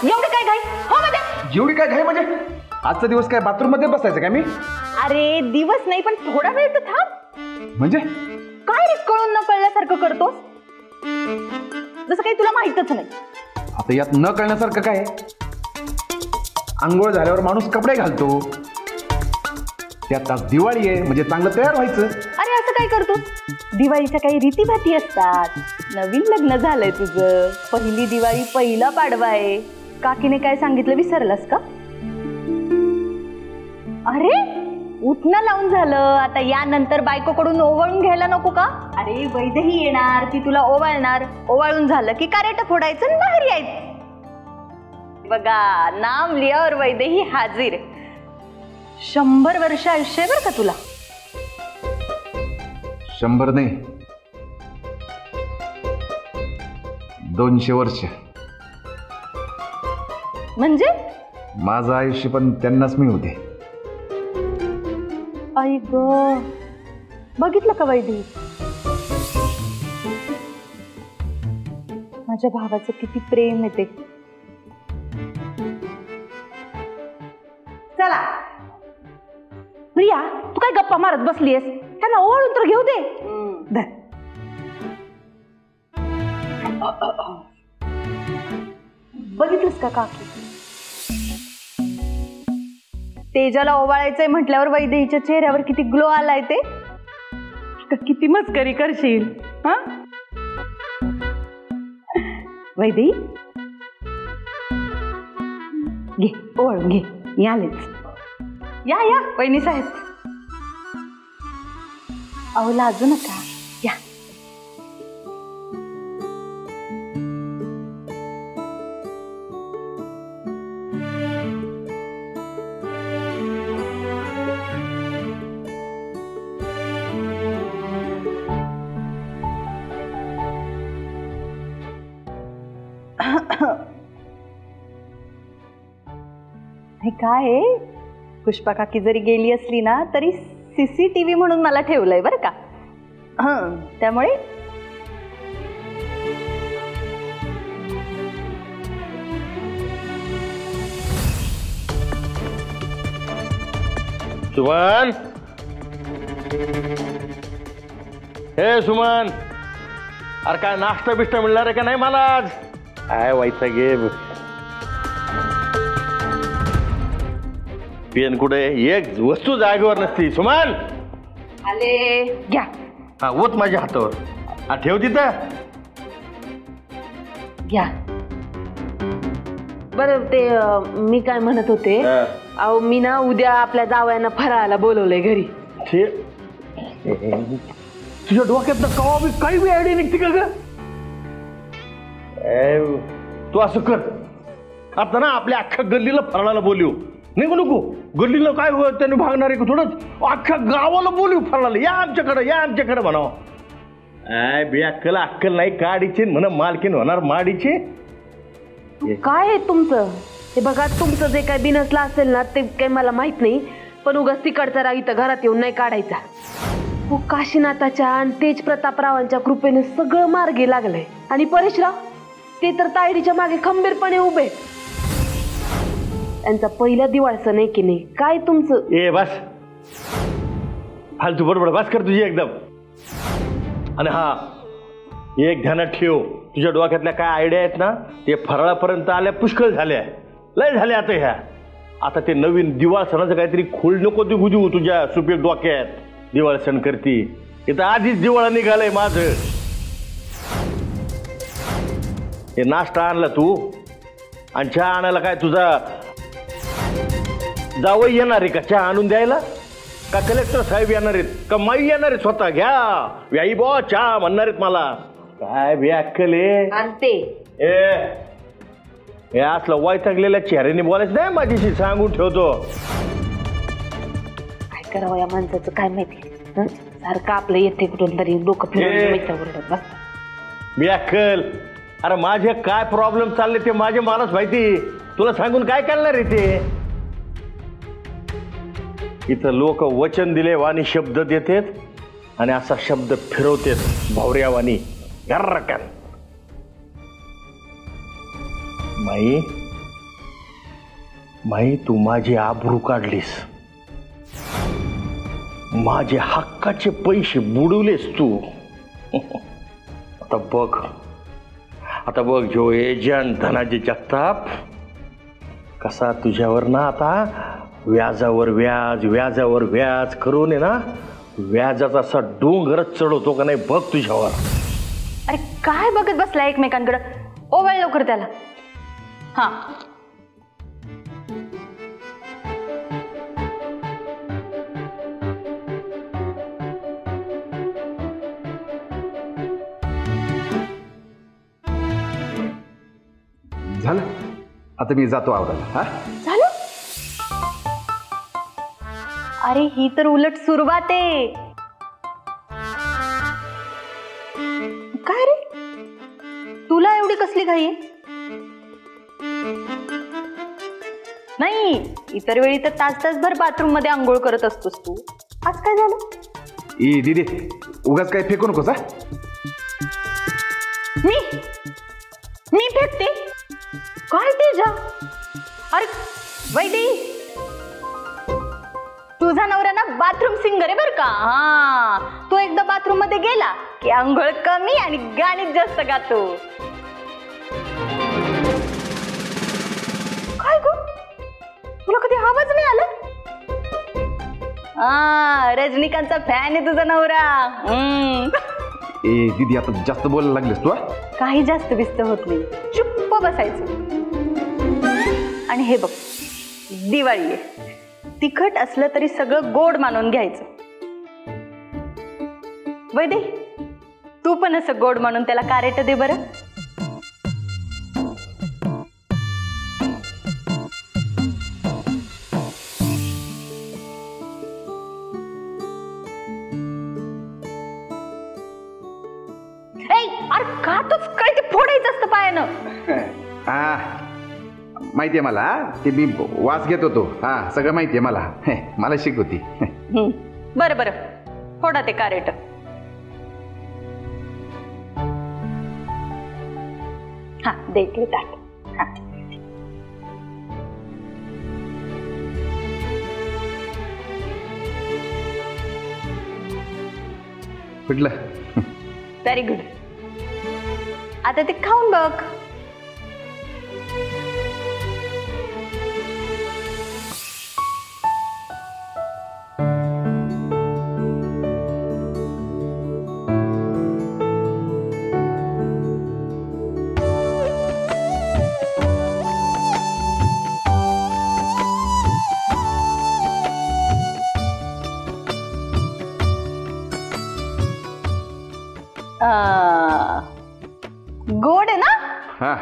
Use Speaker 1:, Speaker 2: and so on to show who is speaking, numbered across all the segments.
Speaker 1: एवढी काय घाई हो म्हणजे?
Speaker 2: जेवढी काय घाई म्हणजे आजचा दिवस काय बाथरूम मध्ये बसायचं का मी?
Speaker 1: अरे दिवस नाही पण थोडा वेळ तर थांब.
Speaker 2: म्हणजे
Speaker 1: काय रे कळून न कळल्यासारखं करतोस? जसं काही तुला माहितच नाही.
Speaker 2: आता यात न कळण्यासारखं काय आहे? आंघोळ झाल्यावर माणूस कपडे घालतो, त्यात आज दिवाळी आहे म्हणजे चांगलं तयार व्हायचं.
Speaker 1: अरे असं काय करतोस? दिवाळीच्या काही रीतीभाती असतात. नवीन लग्न झालंय तुझं, पहिली दिवाळी पहिला पाडवा आहे. काकीने काय सांगितलं विसरलास का? अरे उठणं लावून झालं, आता यानंतर बायकोकडून ओवाळून घ्यायला नको का? अरे वैदही येणार, ती तुला ओवाळणार. ओवाळून झालं की कारेट फोडायचं आणि बाहेर यायचं. बघा नाम लियावर वैदही हाजीर. 100 वर्ष आयुष्य बर का तुला?
Speaker 2: 100 नाही 200 वर्ष.
Speaker 1: म्हणजे
Speaker 2: माझं आयुष्य पण त्यांनाच मी होते.
Speaker 1: आई ग, बघितलं का वैदी? माझ्या भावाचं किती प्रेम येते. चला प्रिया, तू काय गप्पा मारत बसलीयस? त्यांना ओवाळून तर घेऊ दे. बघितलंस का काकी? तेजाला ओवाळायचंय म्हटल्यावर वैदेहीच्या चेहऱ्यावर किती ग्लो आलाय ते. किती मस्करी करशील हा वैदेही? घे ओवाळून घे. मी आलेच. या या वहिनी साहेब. अहो लाजू नका, या. हे काय आहे? पुष्पा काकी जरी गेली असली ना तरी CCTV म्हणून मला ठेवलंय बरं का. त्यामुळे
Speaker 3: सुमन, हे सुमन, अरे काय नाश्ता बिष्टा मिळणार आहे का नाही मला आज? काय व्हायचं गे? पेन कुठे? एक वस्तू जागेवर नसती. सुमन
Speaker 1: आले, घ्या.
Speaker 3: हा ओत माझ्या हातावर. हा ठेव तिथं.
Speaker 1: घ्या.
Speaker 4: बरं ते मी काय म्हणत होते, अहो मी ना उद्या आपल्या जावयांना फराळाला बोलवलंय घरी.
Speaker 3: तुझ्या डोक्यात कवा बी काही बी आयडिया निघते का ग? तू असं कर, आता ना आपल्या अख्ख्या गल्लीला फराळाला बोलू. नको नको, गल्लीला काय होत त्याने भागणार आहे का थोडंच? अख्ख्या गावाला बोलू फराळाला. या आमच्याकडे, या आमच्याकडे म्हणावं. काय बी अक्कल अक्कल नाही काढीचे म्हणा, मालकीन होणार माडीचे.
Speaker 4: काय आहे तुमचं? हे बघा, तुमचं जे काय बिनसलं असेल ना ते काही मला माहित नाही, पण उगाच तिकडचा राग इथं घरात येऊन नाही काढायचा. हो, काशीनाथाच्या आणि तेज प्रतापरावांच्या कृपेने सगळं मार्गी लागलंय. आणि परेशराव ते तर तायडीच्या मागे खंबीरपणे उभे. त्यांचा पहिला दिवाळ सण आहे की नाही? काय तुमचं?
Speaker 3: ए बस फालतू बरोबर बस कर तुझी एकदम. आणि हा एक ध्यानात ठेव, तुझ्या डोक्यातल्या काय आयडिया आहेत ना ते फराळापर्यंत आल्या पुष्कळ झाल्या, लय झाल्या. आता ह्या आता ते नवीन दिवाळ सणाचं काहीतरी खोल नको देऊ देऊ तुझ्या सुपीक डोक्यात. दिवाळ सण करती इथं आधीच दिवाळा निघालंय माझं. हे नाश्ता आणला तू आणि चहा आणायला काय तुझा जावई येणार आहे का चहा आणून द्यायला? का कलेक्टर साहेब येणार आहेत? का माई येणार आहेत स्वतः? घ्या व्याई बॉ चहा म्हणणार आहेत मला. काय बी अक्कल आहे?
Speaker 4: आणते.
Speaker 3: हे असलं वैतागलेल्या चेहऱ्याने बोलायचं नाही माझ्याशी, सांगून ठेवतो.
Speaker 4: काय करावं या माणसाचं काय माहिती, सारखं आपलं येते कुठून तरी डोकं फिरवून.
Speaker 3: बी अक्कल, अरे माझे काय प्रॉब्लेम चालले ते माझे मलाच माहिती. तुला सांगून काय करणार आहे ते? इथं लोक वचन दिले वाणी शब्द देतेत आणि असा शब्द फिरवतेत भावऱ्या वाणी. घर्रकन माई माई तू माझी आबरू काढलीस, माझे हक्काचे पैसे बुडवलेस तू. आता बघ जो एजंट धनाजी जगताप कसा तुझ्यावर ना आता व्याजावर व्याज करून आहे ना, व्याजाचा असा डोंगरच चढवतो का नाही बघ तुझ्यावर.
Speaker 1: अरे काय बघत बसला एकमेकांकडे, ओवाळ लवकर त्याला. हा
Speaker 2: झालं, आता मी जातो आवरायला. हा
Speaker 1: झालं. अरे ही तर उलट सुरुवात आहे. काय रे तुला एवढी कसली घाई आहे? नाही इतर वेळी तर तासभर बाथरूम मध्ये आंघोळ करत असतोस तू, आज काय झालं?
Speaker 2: ई दीदी उगाच काही फेकू नकोस. हा
Speaker 1: मी फेकते काय तेजा? अरे वैदी तुझा नवरा ना बाथरूम सिंगर आहे बर का. हा तो एकदा बाथरूम मध्ये गेला की आंघोळ कमी आणि गाणीच जास्त गातो. काय गो तुला कधी आवाज नाही आला? हा रजनीकांतचा फॅन आहे तुझा नवरा.
Speaker 2: ए दीदी आता जास्त बोलायला लागलीस तू.
Speaker 1: काही जास्त बिस्त होत नाही, चुप्प बसायचं. आणि हे बघ दिवाळी आहे, तिखट असलं तरी सगळं गोड मानून घ्यायचं. वैदे तू पण असं गोड मानून त्याला कारेट दे बरं. अरे का तूच काय ते फोडायचं असतं पायानं.
Speaker 2: हा माहितीये मला, ते मी वास घेत होतो. हा सगळं माहितीये मला, मला शिकवती.
Speaker 1: बरं बरं फोडा ते कारेट. हा दे ताट. हा
Speaker 2: कुठलं?
Speaker 1: Very good. आता ते खाऊन बघ. गोड आहे ना?
Speaker 2: हा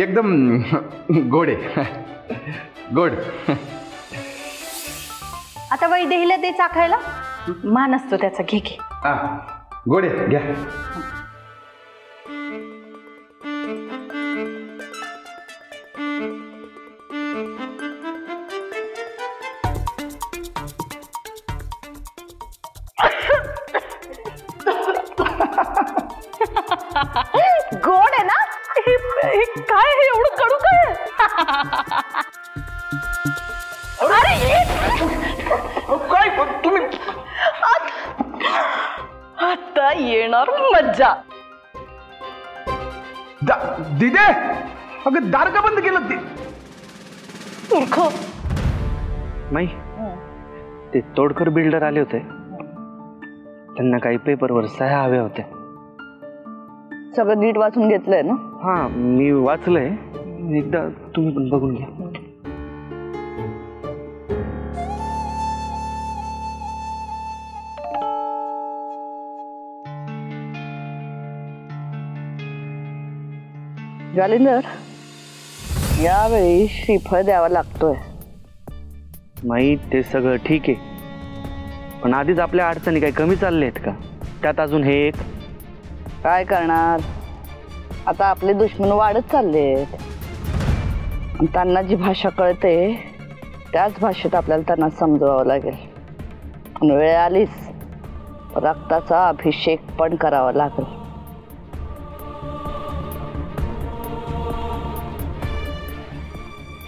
Speaker 2: एकदम गोड आहे. गोड.
Speaker 1: आता वैदेहीला ते चाखायला मान असतो त्याचा. घे घे.
Speaker 2: हा गोड आहे, घ्या.
Speaker 1: गोड आहे ना? हे काय हे एवढं कडू काय? अरे
Speaker 2: काय तुम्ही?
Speaker 1: आता येणार मज्जा.
Speaker 2: दिदे अगं दार का बंद केलं ते?
Speaker 1: मूर्ख.
Speaker 5: माई ते तोडकर बिल्डर आले होते, त्यांना काही पेपरवर सह्या हव्या होत्या.
Speaker 1: सगळं नीट वाचून घेतलंय ना?
Speaker 5: हा मी वाचलंय, एकदा तुम्ही पण बघून घ्या.
Speaker 6: जालिंदर यावेळी श्रीफळ द्यावा लागतोय.
Speaker 5: माई ते सगळं ठीक आहे, पण आधीच आपल्या अडचणी काही कमी चालले आहेत का? त्यात अजून हे एक.
Speaker 6: काय करणार, आता आपले दुश्मन वाढत चाललेत. त्यांना जी भाषा कळते त्याच भाषेत आपल्याला त्यांना समजवावं लागेल. आणि वेळ आलीच रक्ताचा अभिषेक पण करावा लागेल.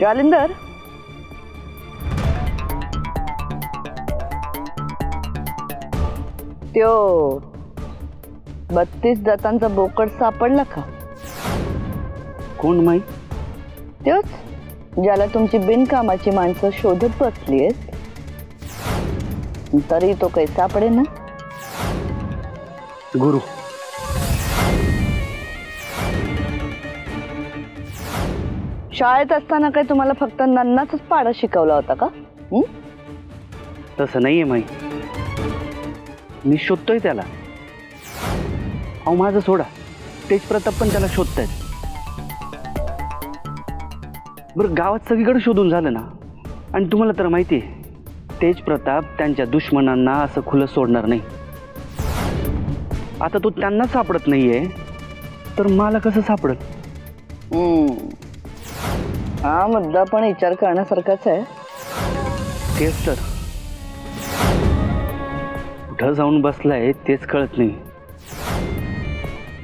Speaker 6: जालिंदर, त्यो 32 दातांचा बोकड सापडला का?
Speaker 5: कोण माई?
Speaker 6: त्योच ज्याला तुमची बिनकामाची माणसं शोधत बसलीयत, तरी तो काही सापडे ना.
Speaker 5: गुरु.
Speaker 6: शाळेत असताना काही तुम्हाला फक्त नन्नाच पाडा शिकवला होता का?
Speaker 5: तसं नाहीये माई. मी शोधतोय त्याला. अहो माझं सोडा, तेज प्रताप पण त्याला शोधतायत. बरं, गावात सगळीकडे शोधून झालं ना. आणि तुम्हाला तर माहिती आहे, तेज प्रताप त्यांच्या दुश्मनांना असं खुलं सोडणार नाही. आता तो त्यांना सापडत नाहीये, तर मला कसं सापडत?
Speaker 6: हा मुद्दा पण विचार करण्यासारखाच आहे.
Speaker 5: तेच तर, कुठं जाऊन बसलाय तेच कळत नाही.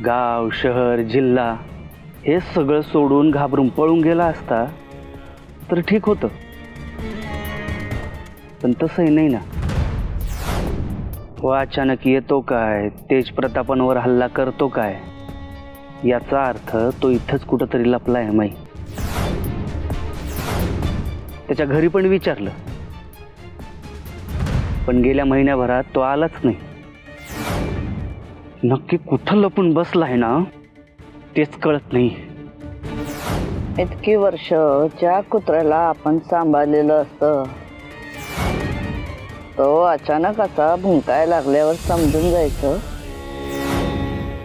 Speaker 5: गाव, शहर, जिल्हा हे सगळं सोडून घाबरून पळून गेला असता तर ठीक होतं. पण तसंही नाही ना. व अचानक येतो काय, तेज प्रतापांवर हल्ला करतो काय, याचा अर्थ तो इथंच कुठंतरी लपलाय माई. त्याच्या घरी पण विचारलं, पण गेल्या महिन्याभरात तो आलाच नाही. नक्की कुठं लपून बसलाय ना तेच कळत नाही.
Speaker 6: इतकी वर्ष ज्या कुत्र्याला आपण सांभाळलेलं असतं, तो अचानक असा भुंकायला लागल्यावर समजून जायचं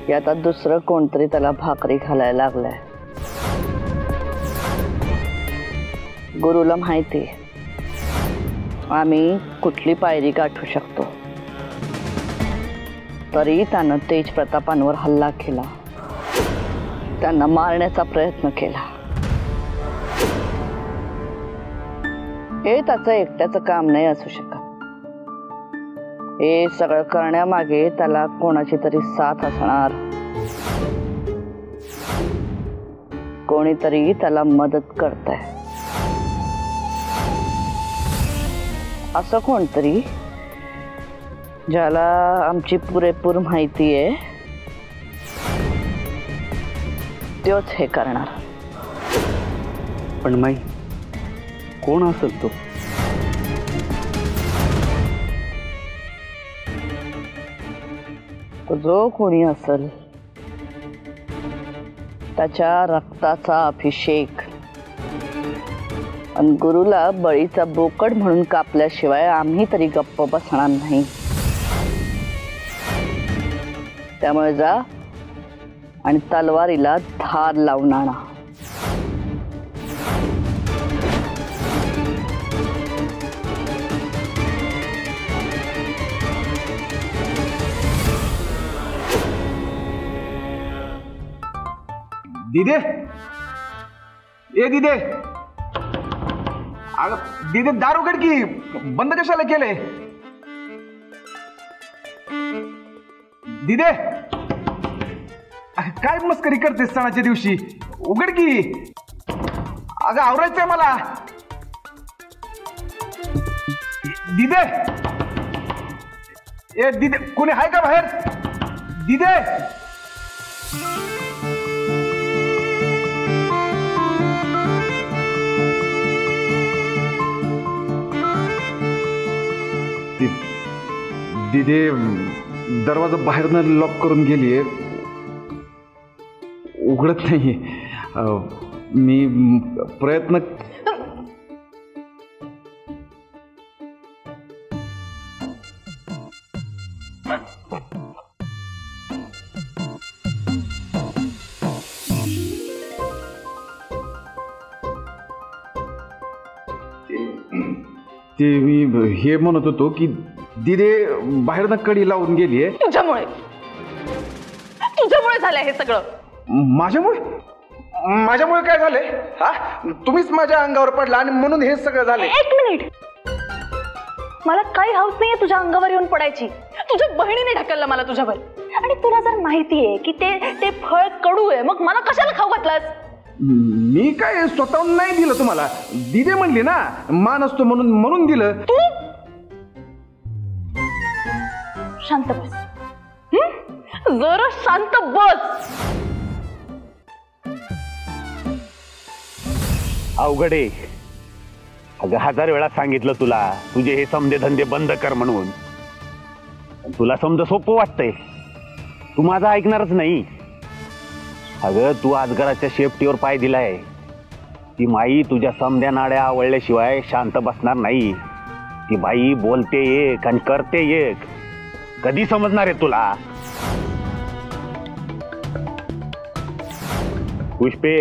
Speaker 6: की आता दुसरं कोणतरी त्याला भाकरी घालायला लागलाय. गुरुला माहिती आम्ही कुठली पायरी गाठू शकतो, तरी त्यानं तेज प्रतापांवर हल्ला केला, त्यांना मारण्याचा प्रयत्न केला. हे त्याचं एकट्याचं काम नाही असू शकत. हे सगळं करण्यामागे त्याला कोणाची तरी साथ असणार, कोणीतरी त्याला मदत करतंय. असं कोणतरी ज्याला आमची पुरेपूर माहिती आहे, तोच हे करणार.
Speaker 5: पण माई, कोण असेल तो?
Speaker 6: तो जो कोणी असेल, त्याच्या रक्ताचा अभिषेक आणि गुरुला बळीचा बोकड म्हणून कापल्याशिवाय आम्ही तरी गप्प बसणार नाही. त्यामुळे जा आणि तलवारीला धार लावून आणा.
Speaker 2: दिदे, ए दिदे, अगं दिदे दार उघड की, बंद कशाला केले? दिदे, काय मस्करी करतेस सणाच्या दिवशी? उघड की. अगं आवरायचंय मला. दिदे, ए दिदे, कोणी आहे का बाहेर? दिदे, दिदे दरवाजा बाहेरनं लॉक करून गेलीये, उघडत नाही. मी प्रयत्न ते मी हे म्हणत होतो की दिदे बाहेरनं कडी लावून गेलीये.
Speaker 1: तुझ्यामुळे झालंय हे सगळं.
Speaker 2: माझ्यामुळे? माझ्यामुळे काय झालंय? हा, तुम्हीच माझ्या अंगावर पडला आणि म्हणून हे सगळं झालंय.
Speaker 1: एक मिनिट, मला काही हौस नाहीये तुझ्या अंगावर येऊन पडायची. तुझ्या बहिणीने ढकललं मला तुझ्यावर. आणि तुला जर माहितीये की ते फळ कडू आहे, मग मला कशाला खाऊ घातलंस?
Speaker 2: मी काय स्वतःहून नाही दिलं तुम्हाला, दिदे म्हणली ना मान असतो म्हणून दिलं.
Speaker 1: शांत बस. जरा शांत बस.
Speaker 7: अवघडे. अगं 1000 वेळा सांगितलं तुला तुझे हे समजे धंदे बंद कर म्हणून. तुला समजा सोपं वाटतंय, तू माझा ऐकणारच नाही. अगं तू आजगराच्या शेपटीवर पाय दिलाय. ती माई तुझ्या समध्या नाड्या आवडल्याशिवाय शांत बसणार नाही. ती बाई बोलते एक आणि करते एक. कधी समजणार आहे तुला? पुष्पे,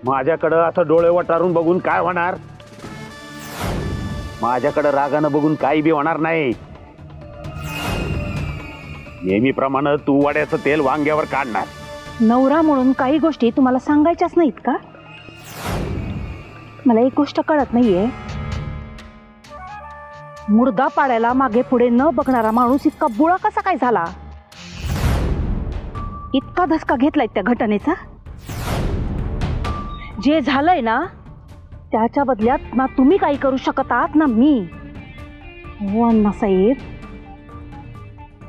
Speaker 7: माझ्याकडं असं डोळे वटारून बघून काय होणार? माझ्याकडं रागानं बघून काही बी होणार नाही. नेहमीप्रमाणे तू वड्याचं तेल वांग्यावर काढणार.
Speaker 8: नवरा म्हणून काही गोष्टी तुम्हाला सांगायच्याच नाहीत का? मला एक गोष्ट कळत नाहीये, मुर्दा पाडायला मागे पुढे न बघणारा माणूस इतका बुळा कसा काय झाला? इतका धसका घेतलाय त्या घटनेचा? जे झालंय ना त्याच्या बदल्यात ना तुम्ही काही करू शकत आहात ना मी. हो अण्णासाहेब,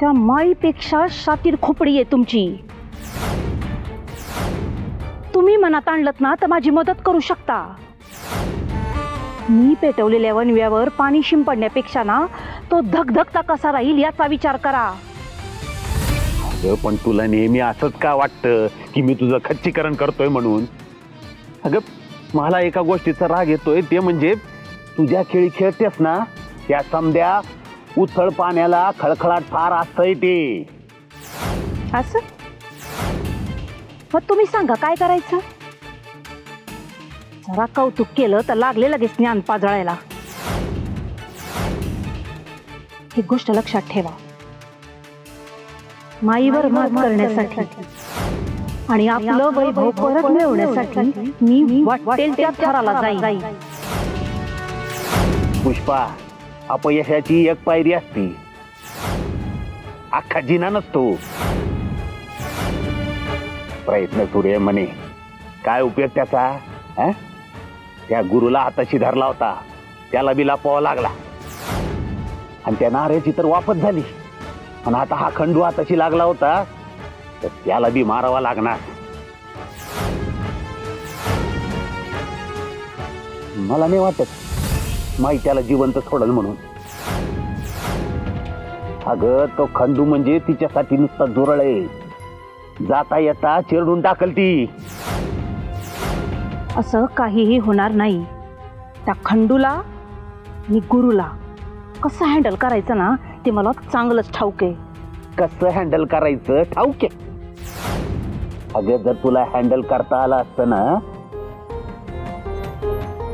Speaker 8: त्या माईपेक्षा शातीर खोपडी आहे तुमची. तुम्ही मनात आणलत ना तर माझी मदत करू शकता. मी पेटवलेल्या वणव्यावर पाणी शिंपडण्यापेक्षा ना तो धगधगता कसा राहील याचा विचार करा.
Speaker 7: पण तुला नेहमी असंच का वाटतं की मी तुझं खच्चीकरण करतोय म्हणून? अगं मला एका गोष्टीचा राग येतोय, ते म्हणजे तुझ्या खेळी खेळतेस ना त्या समध्या उथळ पाण्याला खळखळाट फार असतंय ते.
Speaker 8: असं मग तुम्ही सांगा काय करायचं? जरा कौतुक केलं तर लागले लगेच ज्ञान पाजळायला. ही गोष्ट लक्षात ठेवा, माईवर मात करण्यासाठी आणि आपलं वैभव परत मिळवण्यासाठी मी वाटेल त्या थराला जाईल.
Speaker 7: पुष्पा, अपयशाची एक पायरी असते, अख्खा जिना नसतो. प्रयत्न सुरू आहे म्हणे, काय उपयोग त्याचा? त्या गुरुला हाताशी धरला होता, त्याला बी लपवावा लागला. आणि त्या नाऱ्याची तर वापस झाली. आणि आता हा खंडू हाताशी लागला होता तर त्याला बी मारावा लागणार. मला नाही वाटत माई त्याला जिवंत सोडल म्हणून. अगं तो खंडू म्हणजे तिच्यासाठी नुसता जुरळ आहे. जाता येता चिरडून टाकल ती.
Speaker 8: असं काहीही होणार नाही. त्या खंडूला आणि गुरुला कसं हँडल करायचं ना ते मला चांगलंच ठाऊक आहे.
Speaker 7: कसं हँडल करायचं ठाऊक आहे? अगं जर तुला हँडल करता आलं असतं ना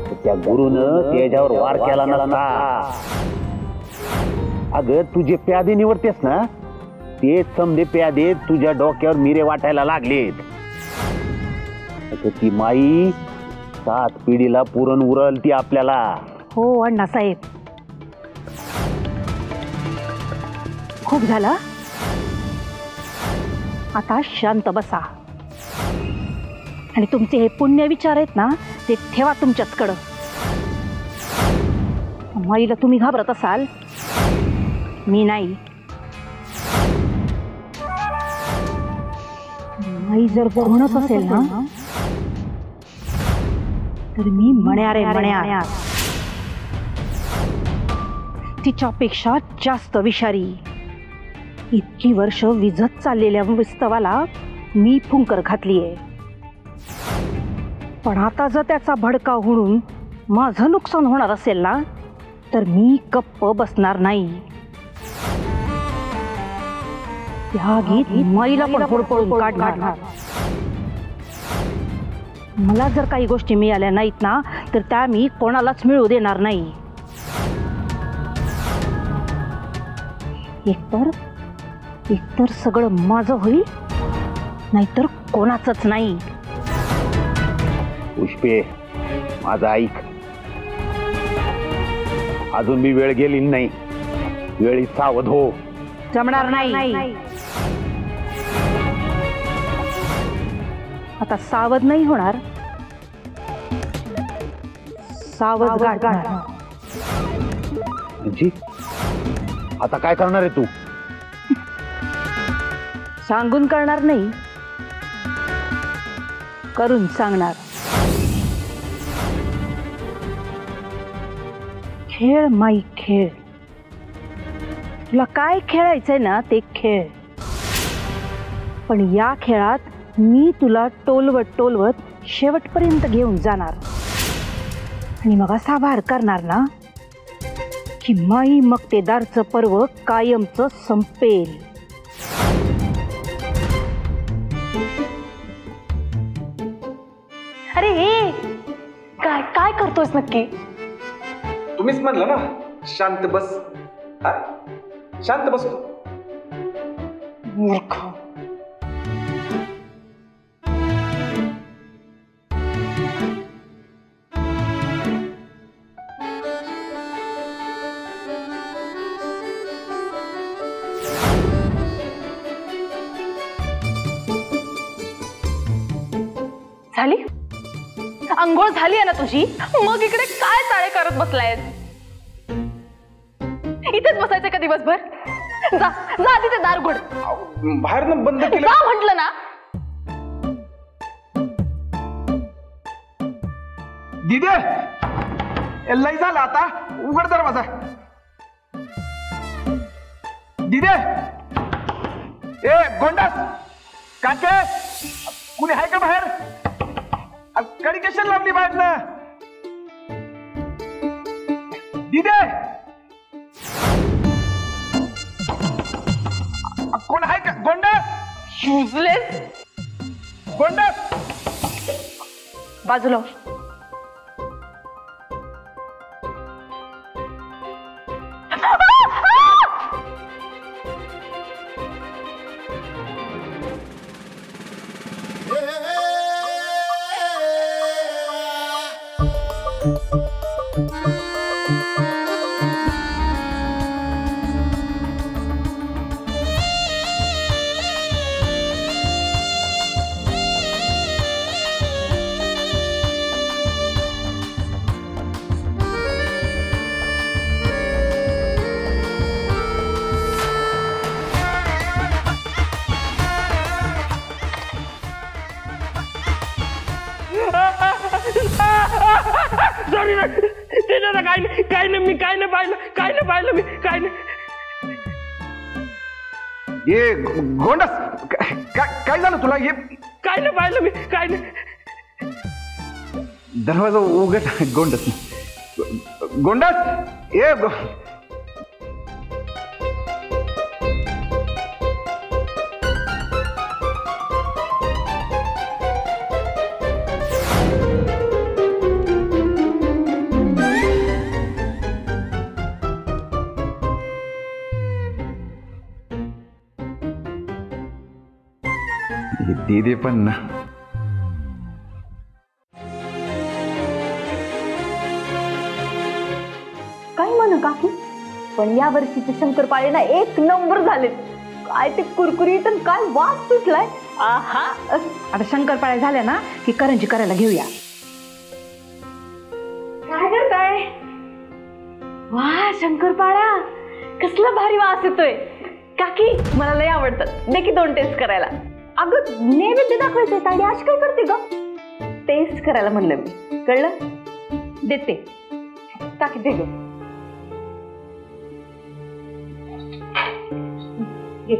Speaker 7: तर त्या गुरुनं त्याच्यावर वार केला नसता. अगं तुझे प्यादे निवडतेस ना ते समजे प्यादे तुझ्या डोक्यावर मिरे वाटायला लागलेत. ती माई 7 पिढीला पुरण उरल ती आपल्याला.
Speaker 8: हो अण्णासाहेब, खूप झालं, आता शांत बसा आणि तुमचे हे पुण्य विचार आहेत ना ते ठेवा तुमच्याचकडं. माईला तुम्ही घाबरत असाल, मी नाही. माई जर कोणच असेल ना तर मी मण्यारे मण्या, तिच्यापेक्षा जास्त विषारी. इतकी वर्ष विझत चाललेल्या विस्तवाला मी फुंकर घातलीये. पण आता जर त्याचा भडका उडून माझं नुकसान होणार असेल ना तर मी गप्प बसणार नाही. त्या गीत माईला पण होडपळून काढणार. मला जर काही गोष्टी मिळाल्या नाहीत ना तर त्या मी कोणालाच मिळू देणार नाही. एकतर सगळं माझं होईल, नाहीतर कोणाचंच नाही.
Speaker 7: पुष्पे, माझं ऐक. अजून मी वेळ गेली नाही. वेळी सावध हो.
Speaker 8: जमणार नाही. आता सावध नाही होणार, सावध गाडणार.
Speaker 7: जी आता काय करणार आहे तू?
Speaker 8: सांगून करणार नाही, करून सांगणार. खेळ माई खेळ. तुला काय खेळायचंय ना ते खेळ, पण या खेळात मी तुला टोलवत टोलवत शेवटपर्यंत घेऊन जाणार. आणि मग असा भार करणार ना की माई मक्तेदारचं पर्व कायमचं संपेल.
Speaker 4: अरे हे काय काय करतोयस नक्की?
Speaker 2: तुम्हीच म्हणलं ना शांत बस. शांत बस तू.
Speaker 4: मूर्ख. झाली अंघोळ झाली आहे ना तुझी? मग इकडे काय चाळे करत बसलायस? इथेच बसायचं का दिवसभर? जा जा तिथे दार उघड.
Speaker 2: बाहेर बंद केलं.
Speaker 4: जा म्हटलं ना.
Speaker 2: दिदे लई झालं आता, उघड दरवाजा. दिदे ए गोंडास काके, कुणी आहे का बाहेर? कडी कशाला लावली बाहेर ना? दिदे कोण आहे का? गोंडास
Speaker 4: युजलेस.
Speaker 2: गोंडास
Speaker 4: बाजूला.
Speaker 3: काय नाही मी काय नाही पाहिलं मी काय नाही.
Speaker 2: ये गोंडास काय झालं तुला? ये
Speaker 3: काय नाही पाहिलं मी काय नाही.
Speaker 2: दरवाजा उघड. गोंडास गोंडास ये दीदी पण ना.
Speaker 1: काय म्हणा काकी, पण या वर्षीचे शंकरपाळे ना एक नंबर झाले. काय ते कुरकुरीत आणि काय वास सुटलाय. आहा.
Speaker 8: आता शंकरपाळ्या झाल्या ना की करंजी करायला घेऊया.
Speaker 1: काय करताय? वा शंकरपाळ्या, कसला भारी वास येतोय. काकी मला लय आवडतात, दे की 2 टेस्ट करायला. अगं नैवेद्य दाखवायचंय ताडी, आज काय करते ग? टेस्ट करायला म्हणलं मी, कळलं? देते. काकी दे ग. घे.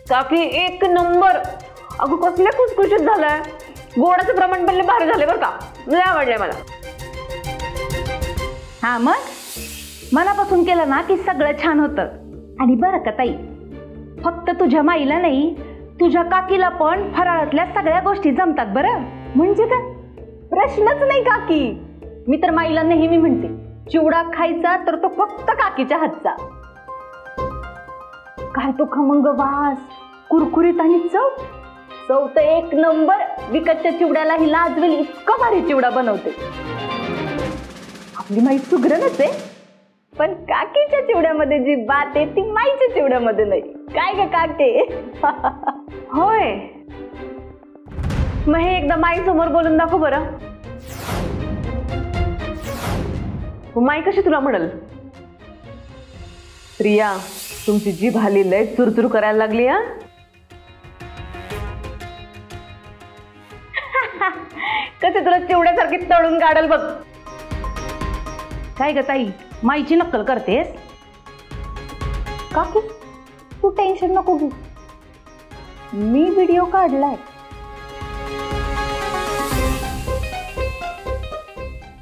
Speaker 1: काकी एक नंबर. अगं कसले खुसखुशीत झालंय. गोडाचं प्रमाण पण भारी झाले बरं का, लय आवडलंय मला.
Speaker 8: हा मग मनापासून केलं ना की सगळं छान होतं. आणि बरं का ताई, फक्त तुझ्या माईला नाही तुझ्या काकीला पण फराळातल्या सगळ्या गोष्टी जमतात बरं.
Speaker 1: म्हणजे काय प्रश्नच नाही काकी. मी तर माईला नेहमी म्हणते, चिवडा खायचा तर तो फक्त काकीच्या हातचा. काय तो खमंग वास, कुरकुरीत आणि चव चव तर एक नंबर. विकतच्या चिवड्याला ही लाजवेल इतका भारी चिवडा बनवते. आपली माई सुगरणच आहे, पण काकीच्या चिवड्यामध्ये जी बात आहे ती माईच्या चिवड्यामध्ये नाही. काय ग काके?
Speaker 4: होय, मग हे एकदा माई समोर बोलून दाखव बरं. माई कशी तुला म्हणल? प्रिया, तुमची जीभ हल्ली लय चुरचुर करायला लागली. हा, कसे तुला चिवड्यासारखी तळून काढल बघ.
Speaker 8: काय ग ताई, माईची नक्कल करतेस?
Speaker 1: काकी तू टेन्शन नको घेऊ, मी व्हिडिओ काढलाय.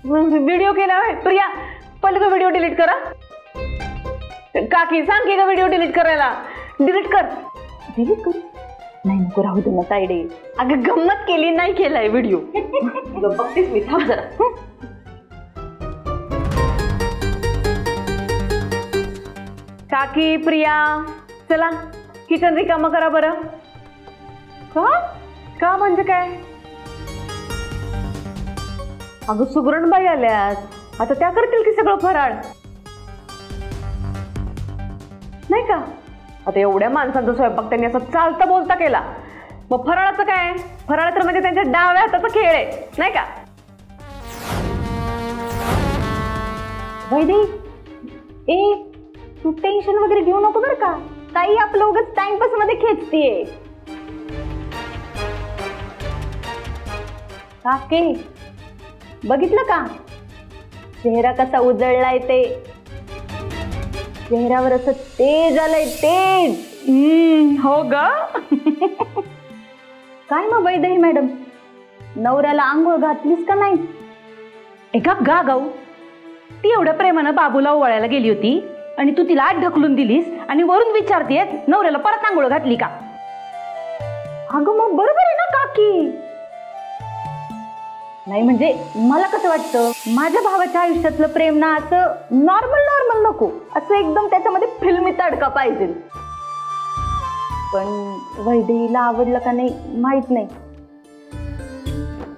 Speaker 4: व्हिडिओ केला होय? प्रिया, पहिले तो व्हिडिओ डिलीट करा. काकी सांग की का व्हिडिओ डिलीट करायला. डिलीट कर.
Speaker 1: डिलीट करू? नाही नको, राहू दे ना तायडे. अगं गंमत केली, नाही केलाय व्हिडिओ.
Speaker 4: बघतेस मी, थांब जरा. काकी, प्रिया, चला किचन रिकामं करा बरं. का म्हणजे काय? अगं सुगरणबाई आल्यात, आता त्या करतील की सगळं फराळ, नाही का? आता एवढ्या माणसांचा स्वयंपाक त्यांनी असं चालता बोलता केला, मग फराळाचं काय? फराळ तर म्हणजे त्यांच्या डाव्या हाताचा खेळ आहे, नाही का?
Speaker 1: वैदे, ए तू टेन्शन वगैरे घेऊ नको बरं का. ताई आपलं उगाच टाइमपास मध्ये खेचतीये. काके बघितलं का चेहरा कसा उजळलाय ते? चेहऱ्यावर असं तेज आलंय, तेज.
Speaker 4: हो ग.
Speaker 1: काय मग वैदेही मॅडम, नवऱ्याला आंघोळ घातलीस का नाही?
Speaker 8: एका गागाऊ, ती एवढ्या प्रेमानं बाबूला ओवाळायला गेली होती आणि तू तिला आत ढकलून दिलीस आणि वरून विचारतेस नवऱ्याला परत आंघोळ घातली का?
Speaker 1: अगं मग बरोबर आहे ना काकी. नाही म्हणजे मला कसं वाटतं, माझ्या भावाच्या आयुष्यातलं प्रेम ना असं नॉर्मल नॉर्मल नको, असं एकदम त्याच्यामध्ये फिल्मी तडका पाहिजे. पण वैदेहीला आवडलं का नाही माहित नाही.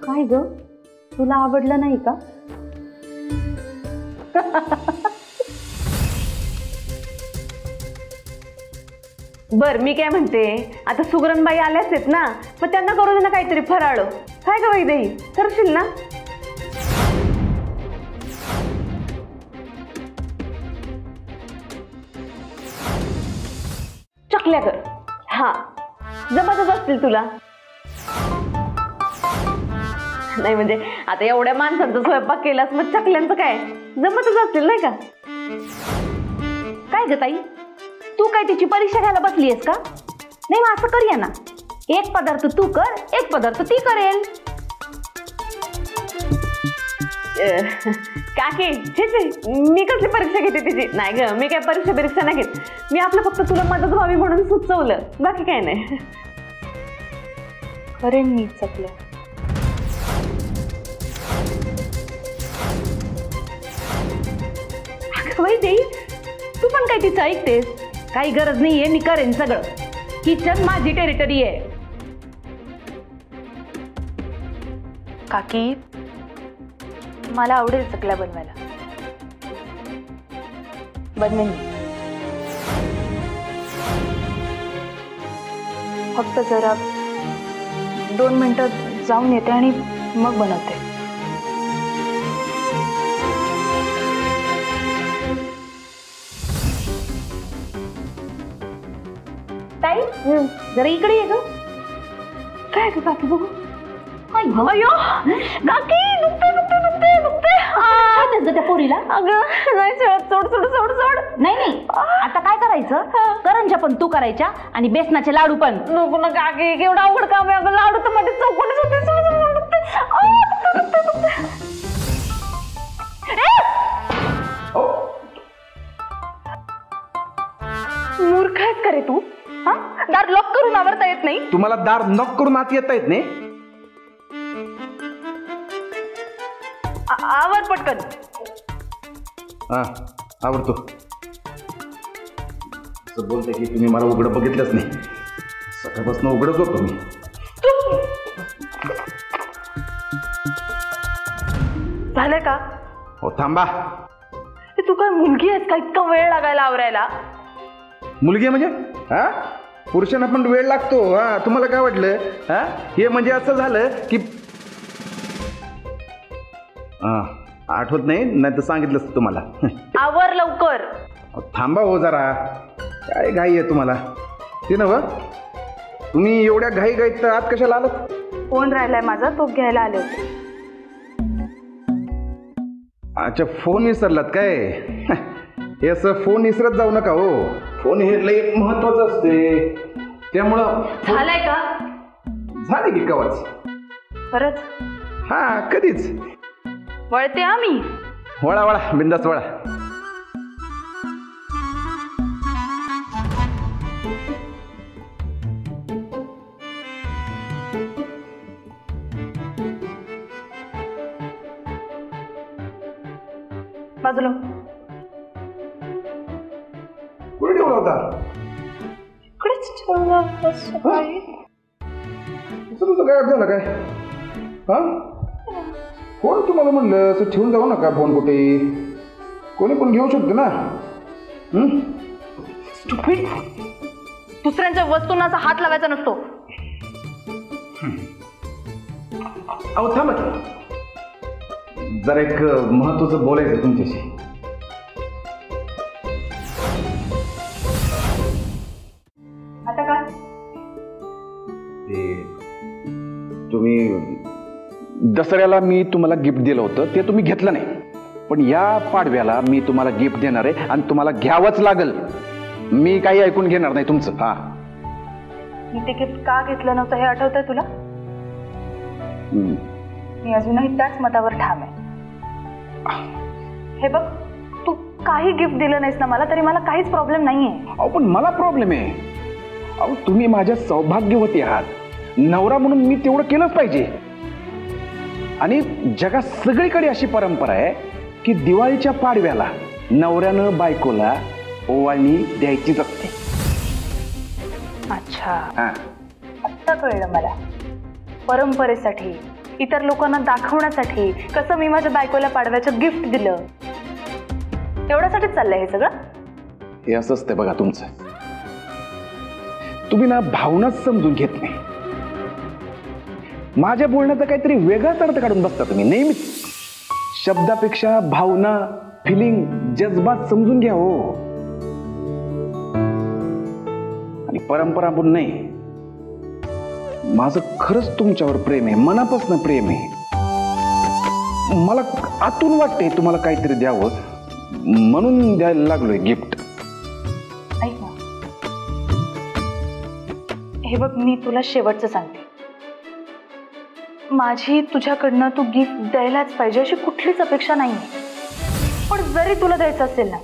Speaker 1: काय ग, तुला आवडलं नाही का?
Speaker 4: बर, मी काय म्हणते, आता सुगरणबाई आल्याच आहेत ना, मग त्यांना करू दे ना काहीतरी फराळ. काय ग वैदेही, करशील ना? चकल्या कर. हा, जमतच असतील तुला. नाही म्हणजे आता एवढ्या माणसांचा स्वयंपाक केलास, मग चकल्यांचं काय, जमतच असतील नाही का?
Speaker 8: काय ग ताई, तू काय तिची परीक्षा घ्यायला बसली आहेस का? नाही मग असं करूया ना, एक पदार्थ तू कर, एक पदार्थ ती करेल.
Speaker 4: काकी, मी कसली परीक्षा घेते तिची? नाही ग, मी काय परीक्षा नाही घेत. मी आपलं फक्त तुला मदत व्हावी म्हणून सुचवलं, बाकी काय नाही.
Speaker 1: करेन मी चकल्या.
Speaker 8: वैदेही, तू पण काय तिचं ऐकतेस? काही गरज नाहीये, मी करेन सगळं. किचन माझी टेरिटरी आहे.
Speaker 1: काकी मला आवडेल चकल्या बनवायला, बनवेन. फक्त जरा 2 मिनिटं जाऊन येते आणि मग बनवते.
Speaker 8: ताई जरा इकडे ये ग.
Speaker 4: काय ग काकी, बघू.
Speaker 8: अयो काकी, दुखते त्या पोरीला.
Speaker 4: अगं नाही, सोड सोड सोड सोड.
Speaker 8: नाही आता काय करायचं, करंज्या पण तू करायच्या आणि बेसनाचे लाडू पण.
Speaker 4: नको ना काकी, केवढं अवघड काम आहे. अगं लाडू तर मध्ये चौकोनीच होते. मूर्ख आहेस का रे तू? हा, दार लॉक करून आवरता येत नाही?
Speaker 2: तुम्हाला दार नॉक करून आत येता येत नाही?
Speaker 4: आवर पटकन.
Speaker 2: हा, आवडतो. असं बोलते की तुम्ही मला उघडं बघितलंच नाही. सकाळपासून उघडच होतो मी.
Speaker 4: झालंय का?
Speaker 2: हो थांबा.
Speaker 4: तू काय मुलगी आहेस का इतका वेळ लागायला आवरायला?
Speaker 2: मुलगी म्हणजे हा पुरुषांना पण वेळ लागतो. हा तुम्हाला काय वाटलं? हा हे म्हणजे असं झालं की हा आठवत नाही तर सांगितलंच तुम्हाला.
Speaker 4: आवर लवकर.
Speaker 2: थांबा हो जरा, काय घाई आहे तुम्हाला? ते नव्ह, तुम्ही एवढ्या घाईत तर आत कशाला आलात?
Speaker 4: फोन राहिलाय माझा, तो घ्यायला आले होते.
Speaker 2: अच्छा, फोन विसरलात काय? हे असं फोन विसरत जाऊ नका हो. फोन हे लय महत्वाचं असते, त्यामुळं.
Speaker 4: झालंय का?
Speaker 2: झाले की कवाच.
Speaker 4: खरंच?
Speaker 2: हा कधीच.
Speaker 4: वळते आम्ही.
Speaker 2: वळा वळा, बिंदास वळा.
Speaker 4: बाजूला.
Speaker 2: कुठे ठेवला होता?
Speaker 4: इकडेच ठेवला होता सकाळी.
Speaker 2: तुझं गायब झालं काय? हा फोन तुम्हाला म्हणलं असं ठेवून जाऊ नका. फोन कुठे कोणी पण घेऊ शकतो ना.
Speaker 4: स्टुपिड. दुसऱ्यांच्या वस्तूंना असा हात लावायचा नसतो.
Speaker 2: अहो थांबा की, जरा एक महत्वाचं बोलायचं तुमच्याशी.
Speaker 4: आता काय?
Speaker 2: तुम्ही दसऱ्याला मी तुम्हाला गिफ्ट दिलं होतं, ते तुम्ही घेतलं नाही. पण या पाडव्याला मी तुम्हाला गिफ्ट देणार आहे आणि तुम्हाला घ्यावंच लागल. मी काही ऐकून घेणार नाही तुमचं. हा
Speaker 4: मी ते गिफ्ट का घेतलं नव्हतं हे आठवतंय तुला? मी अजूनही त्याच मतावर ठाम आहे. हे बघ, तू काही गिफ्ट दिलं नाहीस ना मला, तरी मला काहीच प्रॉब्लेम नाहीये.
Speaker 2: अहो पण मला प्रॉब्लेम आहे. अहो तुम्ही माझ्या सौभाग्यवती आहात, नवरा म्हणून मी तेवढं केलंच पाहिजे. आणि जगात सगळीकडे अशी परंपरा आहे की दिवाळीच्या पाडव्याला नवऱ्यानं बायकोला ओवाळणी द्यायचीच असते.
Speaker 4: अच्छा,
Speaker 2: हा
Speaker 4: आत्ता कळलं मला. परंपरेसाठी, इतर लोकांना दाखवण्यासाठी कसं मी माझ्या बायकोला पाडव्याचं गिफ्ट दिलं, एवढ्यासाठीच चाललंय हे सगळं.
Speaker 2: हे असं असतं बघा तुमचं. तुम्ही ना भावनाच समजून घेत नाही. माझ्या बोलण्याचा काहीतरी वेगळाच अर्थ काढून बसता तुम्ही नेहमीच. शब्दापेक्षा भावना, फिलिंग, जज्बात समजून घ्या हो. आणि परंपरा पण नाही. माझं खरंच तुमच्यावर प्रेम आहे, मनापासून प्रेम आहे. मला आतून वाटतंय तुम्हाला काहीतरी द्यावं, म्हणून द्यायला लागलोय गिफ्ट.
Speaker 4: ऐक ना, हे बघ, मी तुला शेवटचं सांगते. माझी तुझ्याकडनं तू गिफ्ट द्यायलाच पाहिजे अशी कुठलीच अपेक्षा नाही. पण जरी तुला द्यायचं असेल ना,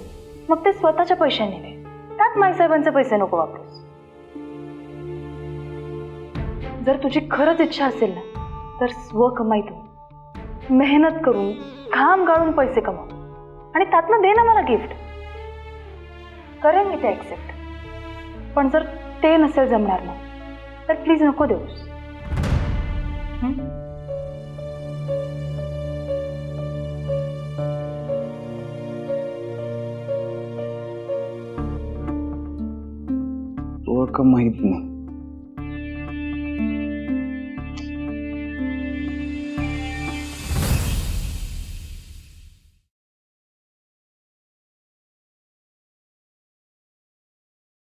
Speaker 4: मग ते स्वतःच्या पैशाने दे. त्यात माईसाहेबांचे पैसे नको वापरूस. जर तुझी खरंच इच्छा असेल ना, तर स्वकमाईतून मेहनत करून घाम गाळून पैसे कमाव आणि त्यातनं दे ना मला गिफ्ट. करेन मी ते ऍक्सेप्ट. पण जर ते नसेल जमणार ना, तर प्लीज नको देऊस.
Speaker 2: तो का माहित नाही.